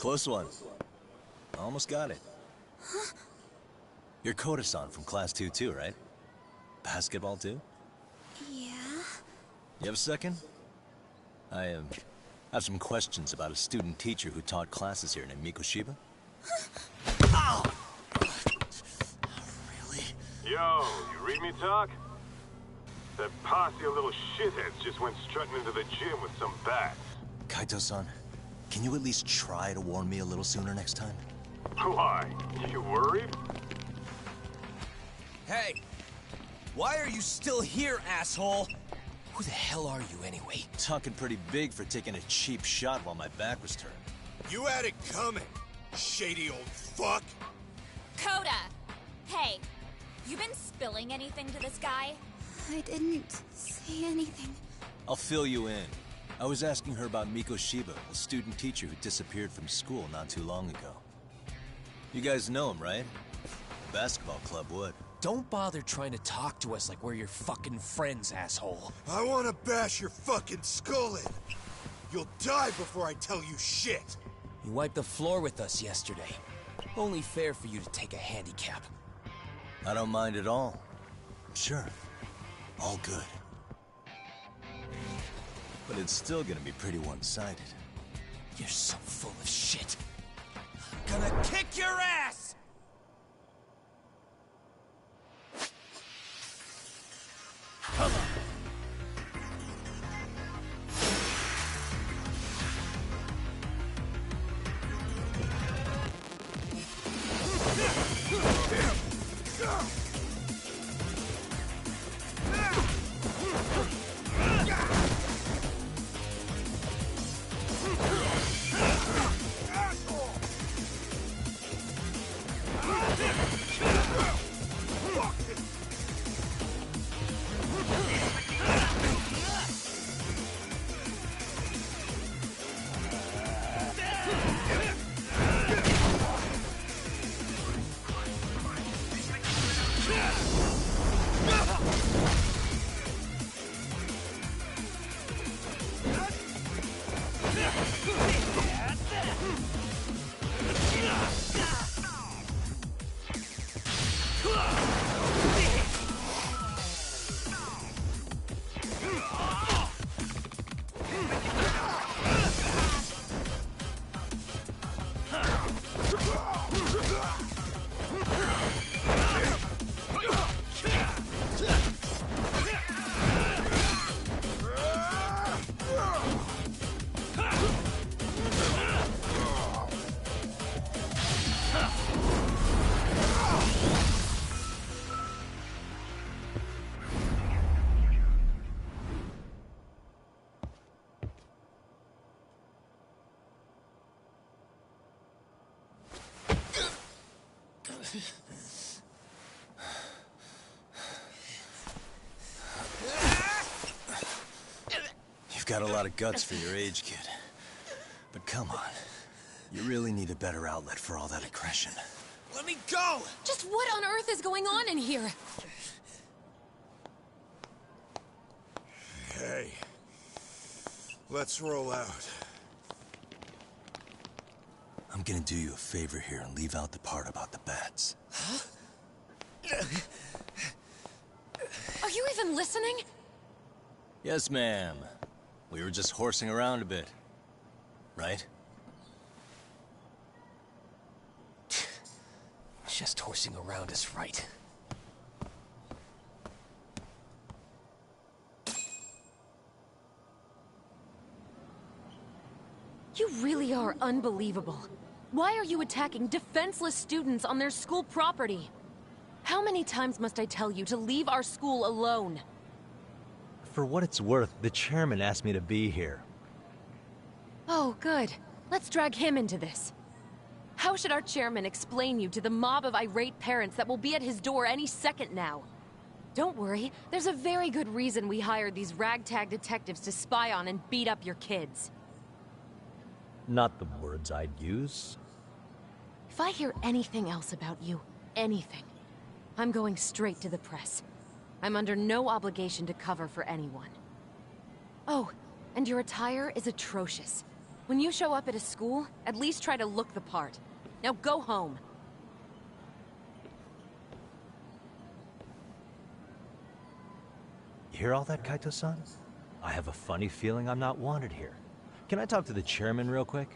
Close one. Almost got it. Huh? You're Koda-san from Class 2 too, right? Basketball too? Yeah? You have a second? I have some questions about a student teacher who taught classes here named Mikoshiba. Ow! Really? Yo, you read me talk? That posse of little shitheads just went strutting into the gym with some bats. Kaito-san, can you at least try to warn me a little sooner next time? Why? You worried? Hey! Why are you still here, asshole? Who the hell are you, anyway? Talking pretty big for taking a cheap shot while my back was turned. You had it coming, shady old fuck! Koda! Hey, you been spilling anything to this guy? I didn't say anything. I'll fill you in. I was asking her about Mikoshiba, a student teacher who disappeared from school not too long ago. You guys know him, right? The basketball club would. Don't bother trying to talk to us like we're your fucking friends, asshole. I wanna bash your fucking skull in. You'll die before I tell you shit. You wiped the floor with us yesterday. Only fair for you to take a handicap. I don't mind at all. Sure. All good. But it's still gonna be pretty one-sided. You're so full of shit. I'm gonna kick your ass! Come on. You've got a lot of guts for your age, kid. But come on. You really need a better outlet for all that aggression. Let me go! Just what on earth is going on in here? Hey. Let's roll out. I'm gonna do you a favor here and leave out the part about the bats. Huh? Are you even listening? Yes, ma'am. We were just horsing around a bit. Right? Just horsing around is right. You really are unbelievable. Why are you attacking defenseless students on their school property? How many times must I tell you to leave our school alone? For what it's worth, the chairman asked me to be here. Oh, good. Let's drag him into this. How should our chairman explain you to the mob of irate parents that will be at his door any second now? Don't worry, there's a very good reason we hired these ragtag detectives to spy on and beat up your kids. Not the words I'd use. If I hear anything else about you, anything, I'm going straight to the press. I'm under no obligation to cover for anyone. Oh, and your attire is atrocious. When you show up at a school, at least try to look the part. Now go home. You hear all that, Kaito-san? I have a funny feeling I'm not wanted here. Can I talk to the chairman real quick?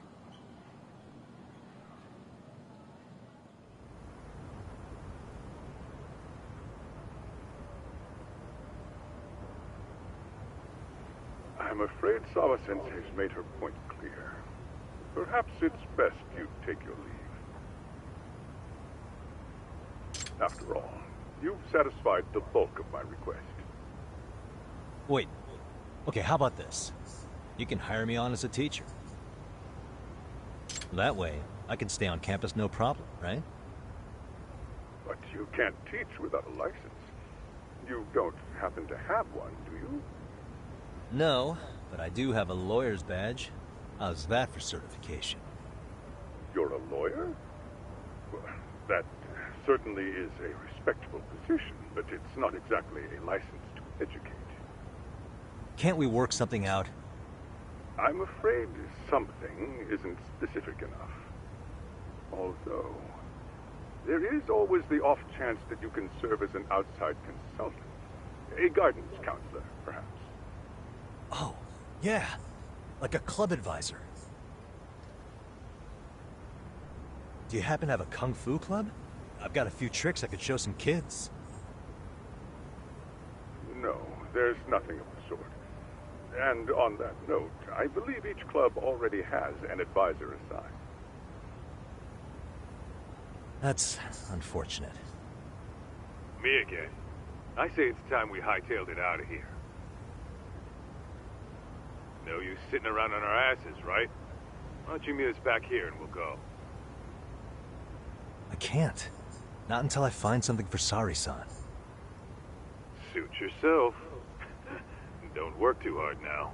I'm afraid Sawa-sensei's made her point clear. Perhaps it's best you take your leave. After all, you've satisfied the bulk of my request. Wait. Okay, how about this? You can hire me on as a teacher. That way, I can stay on campus no problem, right? But you can't teach without a license. You don't happen to have one, do you? No, but I do have a lawyer's badge. How's that for certification? You're a lawyer? Well, that certainly is a respectable position, but it's not exactly a license to educate. Can't we work something out? I'm afraid something isn't specific enough. Although, there is always the off chance that you can serve as an outside consultant. A guidance counselor, perhaps. Oh, yeah. Like a club advisor. Do you happen to have a kung fu club? I've got a few tricks I could show some kids. No, there's nothing of the sort. And on that note, I believe each club already has an advisor assigned. That's unfortunate. Me again. I say it's time we hightailed it out of here. No use sitting around on our asses, right? Why don't you meet us back here and we'll go? I can't. Not until I find something for Sari-san. Suit yourself. Don't work too hard now.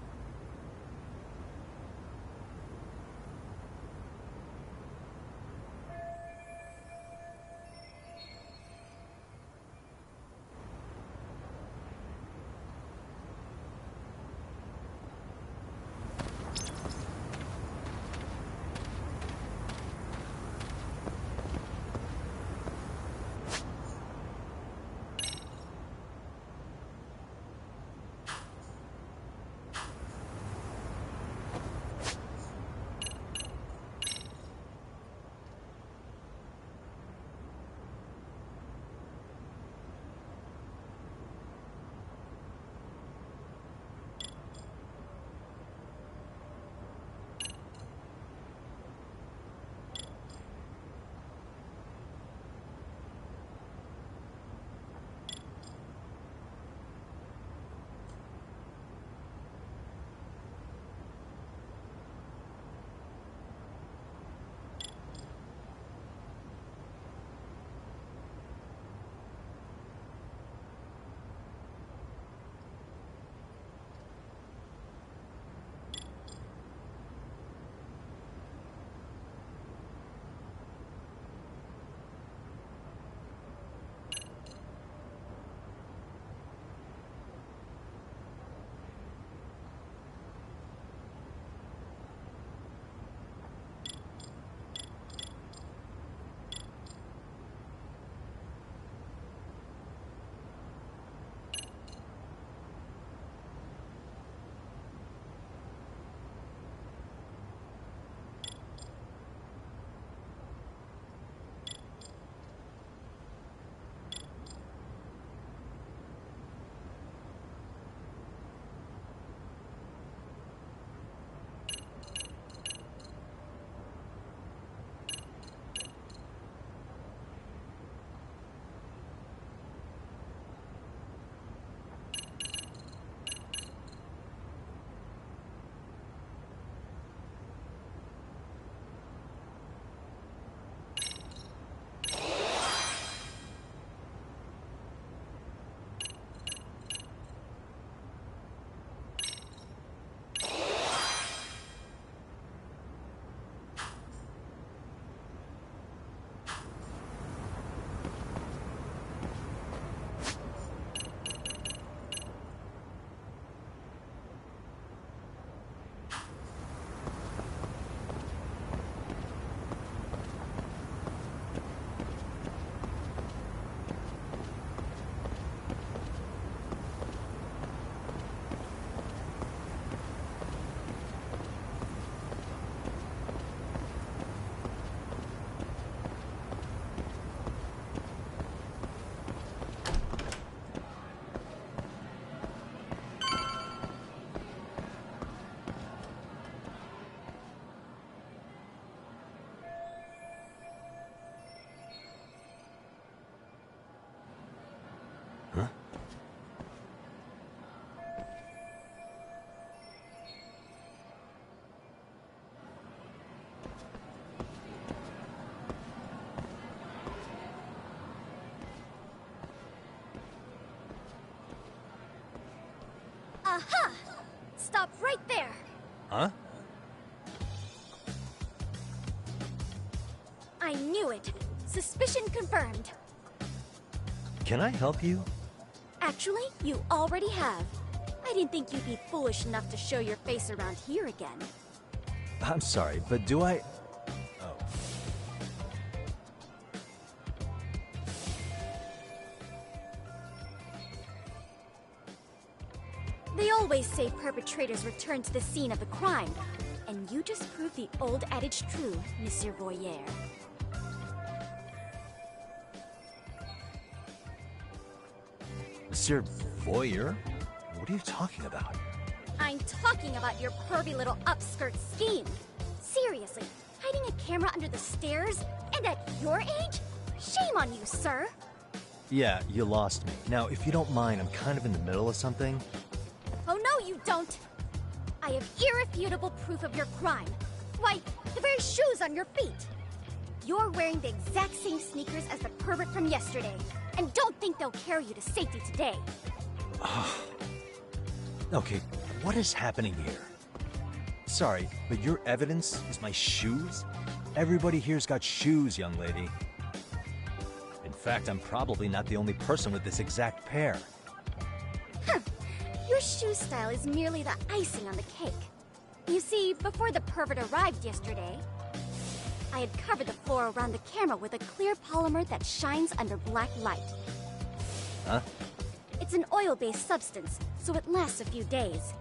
Suspicion confirmed. Can I help you? Actually, you already have. I didn't think you'd be foolish enough to show your face around here again. I'm sorry, but do I... Oh. They always say perpetrators return to the scene of the crime, and you just proved the old adage true, Monsieur Voyeur. Monsieur Voyeur? What are you talking about? I'm talking about your pervy little upskirt scheme. Seriously, hiding a camera under the stairs? And at your age? Shame on you, sir. Yeah, you lost me. Now, if you don't mind, I'm kind of in the middle of something. Oh no, you don't. I have irrefutable proof of your crime. Why, the very shoes on your feet. You're wearing the exact same sneakers as the pervert from yesterday, and don't think they'll carry you to safety today. Okay, what is happening here? Sorry, but your evidence is my shoes? Everybody here's got shoes, young lady. In fact, I'm probably not the only person with this exact pair. Your shoe style is merely the icing on the cake. You see, before the pervert arrived yesterday, I had covered the floor around the camera with a clear polymer that shines under black light. Huh? It's an oil-based substance, so it lasts a few days.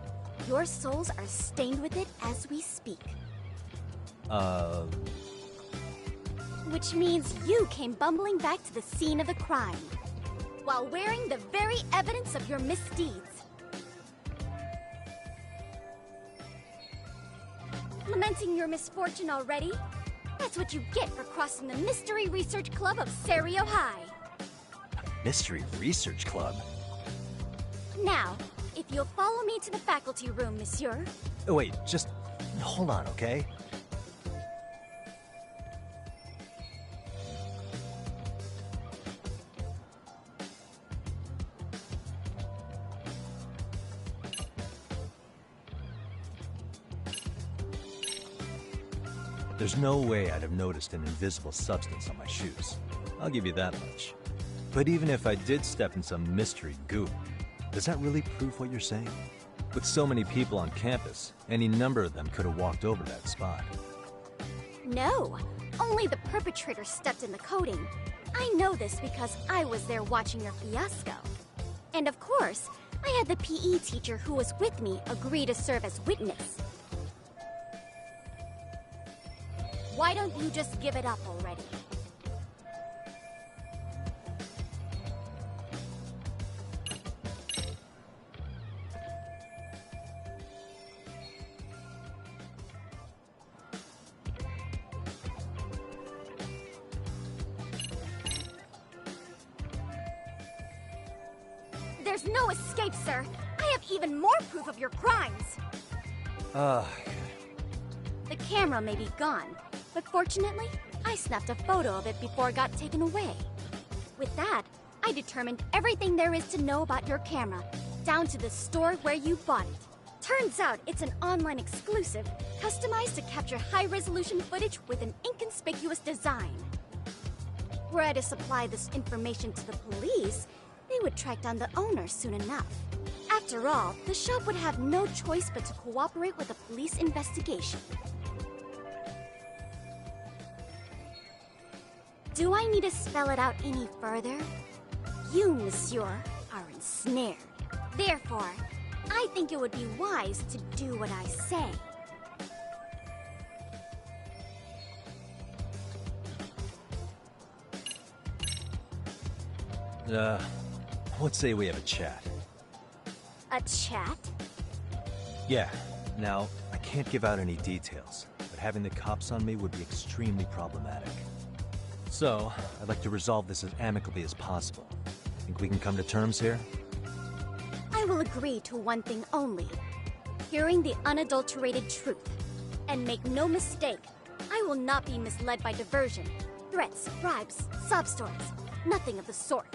Your soles are stained with it as we speak. Which means you came bumbling back to the scene of the crime, while wearing the very evidence of your misdeeds. Lamenting your misfortune already? That's what you get for crossing the Mystery Research Club of Serio High. Mystery Research Club? Now, if you'll follow me to the faculty room, monsieur. Oh, wait, just hold on, okay? There's no way I'd have noticed an invisible substance on my shoes. I'll give you that much. But even if I did step in some mystery goop, does that really prove what you're saying? With so many people on campus, any number of them could have walked over that spot. No, only the perpetrator stepped in the coating. I know this because I was there watching your fiasco. And of course, I had the PE teacher who was with me agree to serve as witness. Why don't you just give it up already? There's no escape, sir. I have even more proof of your crimes. The camera may be gone, but fortunately, I snapped a photo of it before it got taken away. With that, I determined everything there is to know about your camera, down to the store where you bought it. Turns out it's an online exclusive, customized to capture high-resolution footage with an inconspicuous design. Were I to supply this information to the police, they would track down the owner soon enough. After all, the shop would have no choice but to cooperate with the police investigation. Do I need to spell it out any further? You, monsieur, are ensnared. Therefore, I think it would be wise to do what I say. Let's say we have a chat. A chat? Yeah. Now, I can't give out any details, but having the cops on me would be extremely problematic. So, I'd like to resolve this as amicably as possible. Think we can come to terms here? I will agree to one thing only. Hearing the unadulterated truth. And make no mistake, I will not be misled by diversion, threats, bribes, sob stories. Nothing of the sort.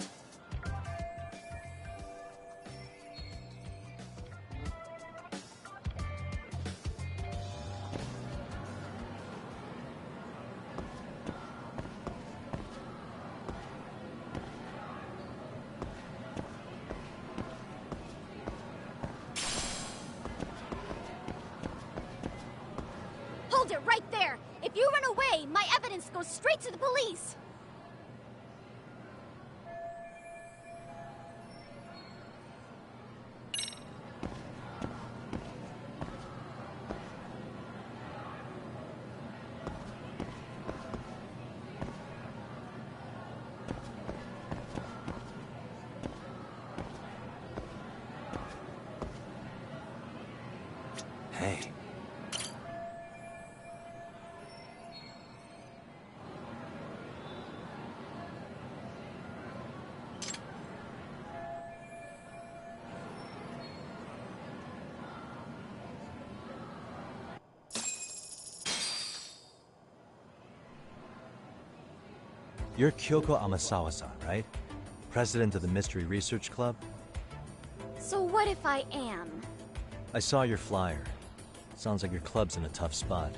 Hold it right there! If you run away, my evidence goes straight to the police! Hey. You're Kyoko Amasawa-san, right? President of the Mystery Research Club? So what if I am? I saw your flyer. Sounds like your club's in a tough spot.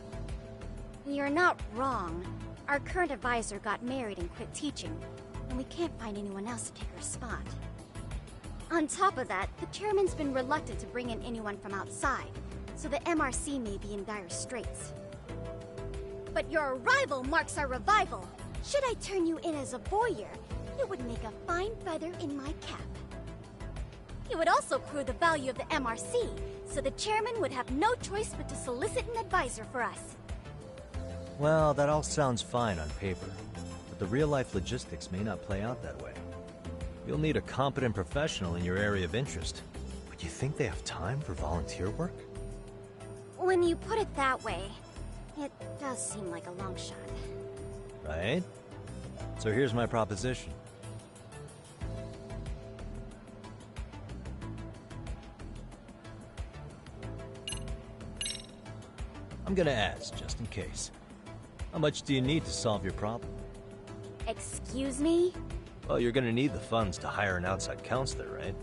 You're not wrong. Our current advisor got married and quit teaching, and we can't find anyone else to take her spot. On top of that, the chairman's been reluctant to bring in anyone from outside, so the MRC may be in dire straits. But your arrival marks our revival. Should I turn you in as a voyeur, you would make a fine feather in my cap. It would also prove the value of the MRC, so the chairman would have no choice but to solicit an advisor for us. Well, that all sounds fine on paper, but the real-life logistics may not play out that way. You'll need a competent professional in your area of interest. But you think they have time for volunteer work? When you put it that way, it does seem like a long shot. Right? So here's my proposition. I'm gonna ask, just in case. How much do you need to solve your problem? Excuse me? Well, you're gonna need the funds to hire an outside counselor, right?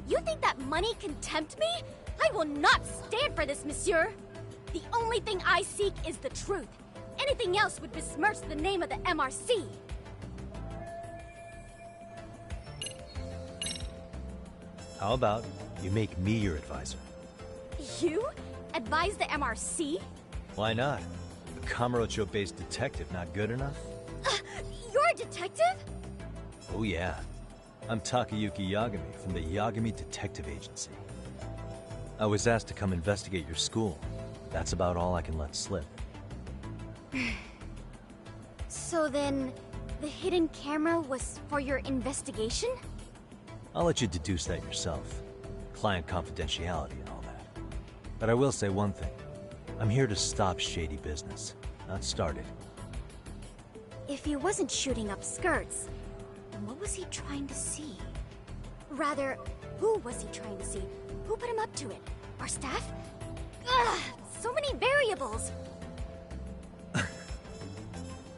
You think that money can tempt me? I will not stand for this, monsieur! The only thing I seek is the truth. Anything else would besmirch the name of the MRC. How about you make me your advisor? You? Advise the MRC? Why not? A Kamurocho-based detective not good enough? You're a detective? Oh yeah. I'm Takayuki Yagami from the Yagami Detective Agency. I was asked to come investigate your school. That's about all I can let slip. So then, the hidden camera was for your investigation? I'll let you deduce that yourself. Client confidentiality and all that. But I will say one thing. I'm here to stop shady business, not start it. If he wasn't shooting up skirts, then what was he trying to see? Rather, who was he trying to see? Who put him up to it? Our staff? Ugh! So many variables!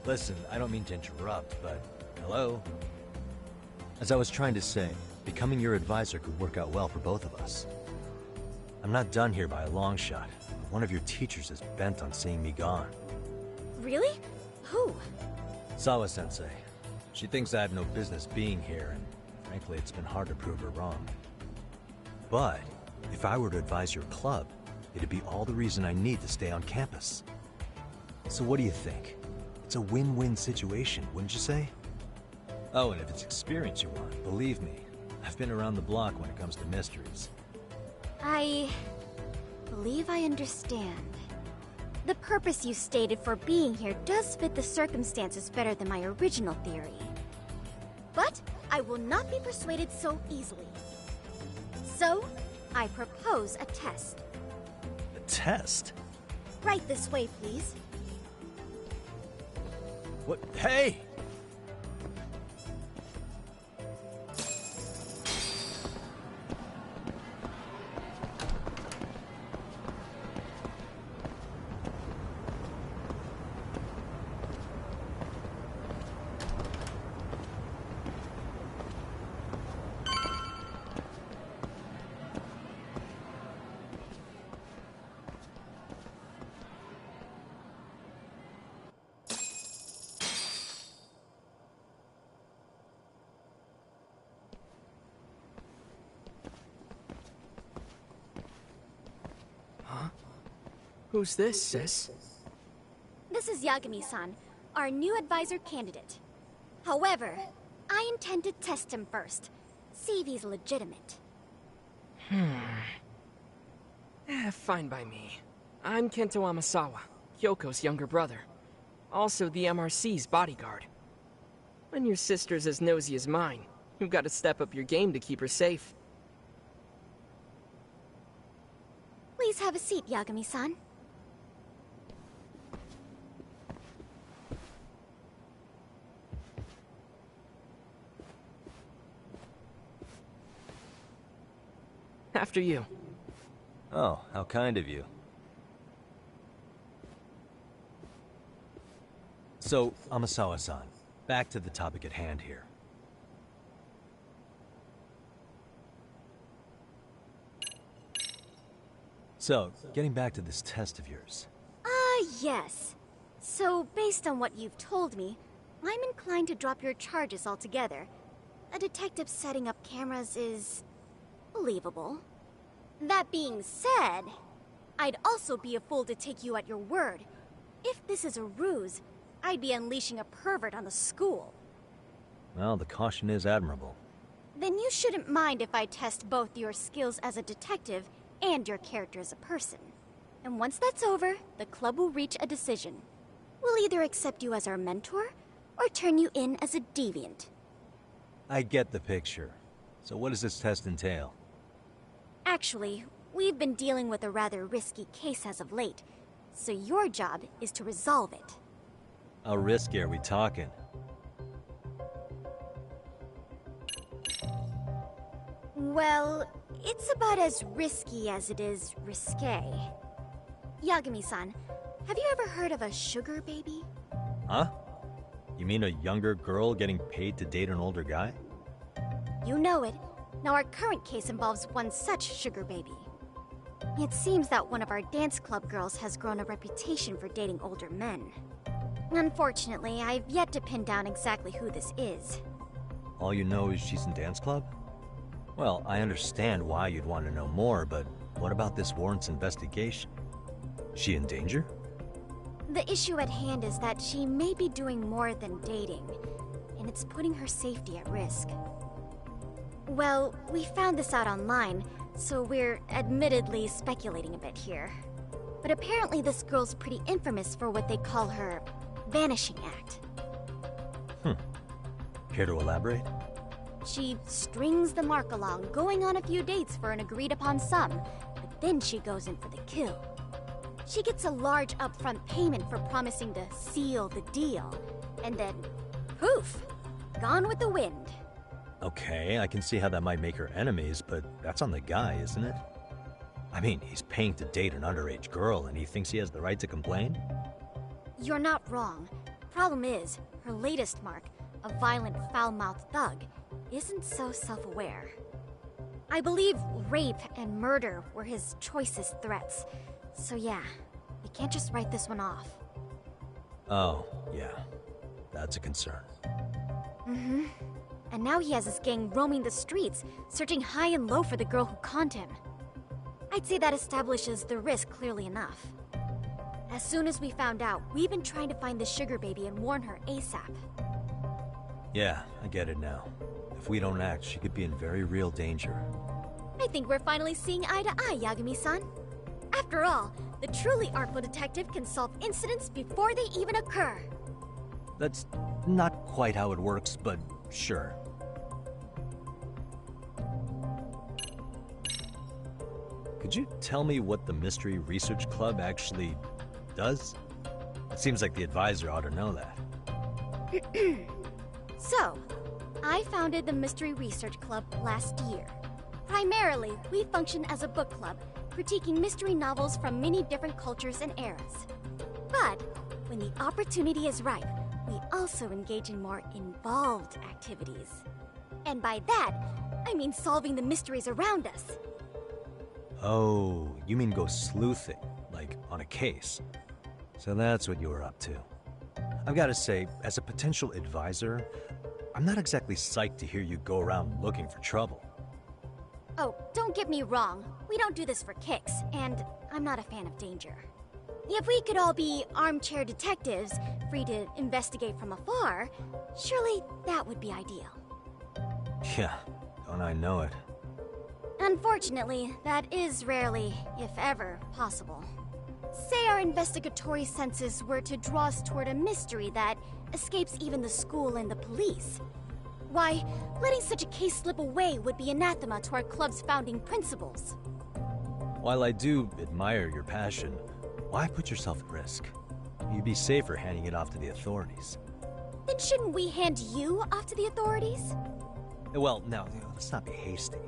Listen, I don't mean to interrupt, but hello? As I was trying to say, becoming your advisor could work out well for both of us. I'm not done here by a long shot. One of your teachers is bent on seeing me gone. Really? Who? Sawa-sensei. She thinks I have no business being here, and frankly, it's been hard to prove her wrong. But if I were to advise your club, it'd be all the reason I need to stay on campus. So what do you think? It's a win-win situation, wouldn't you say? Oh, and if it's experience you want, believe me, I've been around the block when it comes to mysteries. I believe I understand. The purpose you stated for being here does fit the circumstances better than my original theory. But I will not be persuaded so easily. So, I propose a test. A test? Right this way, please. What? Hey! Who's this, sis? This is Yagami-san, our new advisor candidate. However, I intend to test him first. See if he's legitimate. Fine by me. I'm Kento Amasawa, Kyoko's younger brother. Also the MRC's bodyguard. When your sister's as nosy as mine, you've got to step up your game to keep her safe. Please have a seat, Yagami-san. After you. Oh, how kind of you. So, Amasawa-san, back to the topic at hand here. So, getting back to this test of yours. Yes. So, based on what you've told me, I'm inclined to drop your charges altogether. A detective setting up cameras is believable. That being said, I'd also be a fool to take you at your word. If this is a ruse, I'd be unleashing a pervert on the school. Well, the caution is admirable. Then you shouldn't mind if I test both your skills as a detective and your character as a person. And once that's over, the club will reach a decision. We'll either accept you as our mentor, or turn you in as a deviant. I get the picture. So what does this test entail? Actually, we've been dealing with a rather risky case as of late, so your job is to resolve it. How risky are we talking? Well, it's about as risky as it is risque. Yagami-san, have you ever heard of a sugar baby? Huh? You mean a younger girl getting paid to date an older guy? You know it. Now our current case involves one such sugar baby. It seems that one of our dance club girls has grown a reputation for dating older men. Unfortunately, I've yet to pin down exactly who this is. All you know is she's in dance club? Well, I understand why you'd want to know more, but what about this warrants investigation? She in danger? The issue at hand is that she may be doing more than dating, and it's putting her safety at risk. Well, we found this out online, so we're admittedly speculating a bit here. But apparently this girl's pretty infamous for what they call her vanishing act. Care to elaborate? She strings the mark along, going on a few dates for an agreed-upon sum, but then she goes in for the kill. She gets a large upfront payment for promising to seal the deal, and then, poof, gone with the wind. Okay, I can see how that might make her enemies, but that's on the guy, isn't it? I mean, he's paying to date an underage girl, and he thinks he has the right to complain? You're not wrong. Problem is, her latest mark, a violent, foul-mouthed thug, isn't so self-aware. I believe rape and murder were his choicest threats. So yeah, we can't just write this one off. Oh, yeah. That's a concern. Mm-hmm. And now he has his gang roaming the streets, searching high and low for the girl who conned him. I'd say that establishes the risk clearly enough. As soon as we found out, we've been trying to find the sugar baby and warn her ASAP. Yeah, I get it now. If we don't act, she could be in very real danger. I think we're finally seeing eye to eye, Yagami-san. After all, the truly artful detective can solve incidents before they even occur. That's not quite how it works, but sure. Could you tell me what the Mystery Research Club actually does? It seems like the advisor ought to know that. So, I founded the Mystery Research Club last year. Primarily, we function as a book club, critiquing mystery novels from many different cultures and eras. But, when the opportunity is ripe, we also engage in more involved activities. And by that, I mean solving the mysteries around us. Oh, you mean go sleuthing, like on a case. So that's what you were up to. I've got to say, as a potential advisor, I'm not exactly psyched to hear you go around looking for trouble. Oh, don't get me wrong. We don't do this for kicks, and I'm not a fan of danger. If we could all be armchair detectives, free to investigate from afar, surely that would be ideal. Yeah, don't I know it. Unfortunately, that is rarely, if ever, possible. Say our investigatory senses were to draw us toward a mystery that escapes even the school and the police. Why, letting such a case slip away would be anathema to our club's founding principles. While I do admire your passion, why put yourself at risk? You'd be safer handing it off to the authorities. Then shouldn't we hand you off to the authorities? Well, now, let's not be hasty.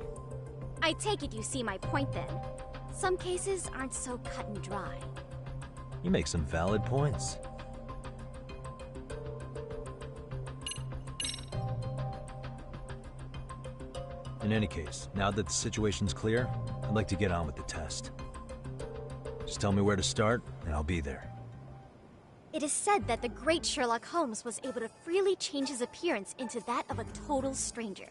I take it you see my point then. Some cases aren't so cut and dry. You make some valid points. In any case, now that the situation's clear, I'd like to get on with the test. Just tell me where to start, and I'll be there. It is said that the great Sherlock Holmes was able to freely change his appearance into that of a total stranger.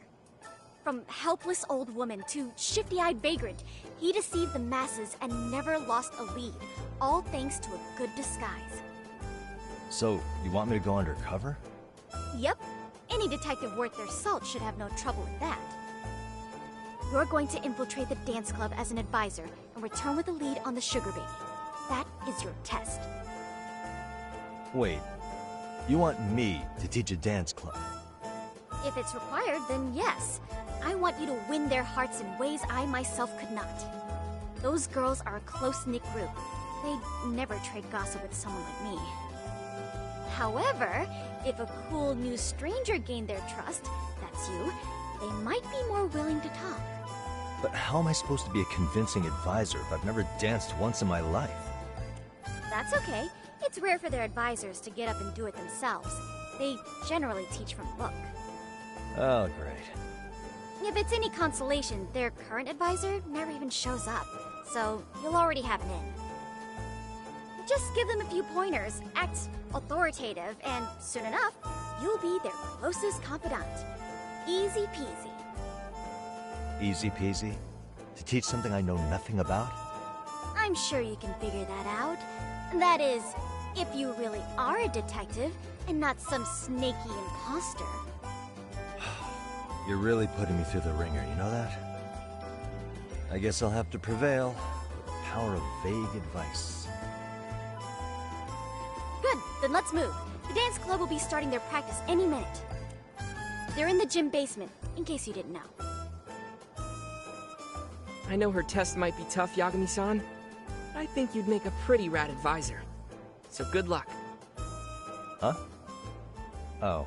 From helpless old woman to shifty-eyed vagrant, he deceived the masses and never lost a lead, all thanks to a good disguise. So, you want me to go undercover? Yep. Any detective worth their salt should have no trouble with that. You're going to infiltrate the dance club as an advisor and return with a lead on the sugar baby. That is your test. Wait, you want me to teach a dance club? If it's required, then yes. I want you to win their hearts in ways I myself could not. Those girls are a close-knit group. They'd never trade gossip with someone like me. However, if a cool new stranger gained their trust, that's you, they might be more willing to talk. But how am I supposed to be a convincing advisor if I've never danced once in my life? That's okay. It's rare for their advisors to get up and do it themselves. They generally teach from book. Oh, great. If it's any consolation, their current advisor never even shows up, so you'll already have an in. Just give them a few pointers, act authoritative, and soon enough, you'll be their closest confidant. Easy peasy. Easy peasy? To teach something I know nothing about? I'm sure you can figure that out. That is, if you really are a detective, and not some snaky imposter. You're really putting me through the ringer, you know that? I guess I'll have to prevail with the power of vague advice. Good, then let's move. The dance club will be starting their practice any minute. They're in the gym basement, in case you didn't know. I know her test might be tough, Yagami-san. I think you'd make a pretty rad advisor. So good luck. Huh? Oh.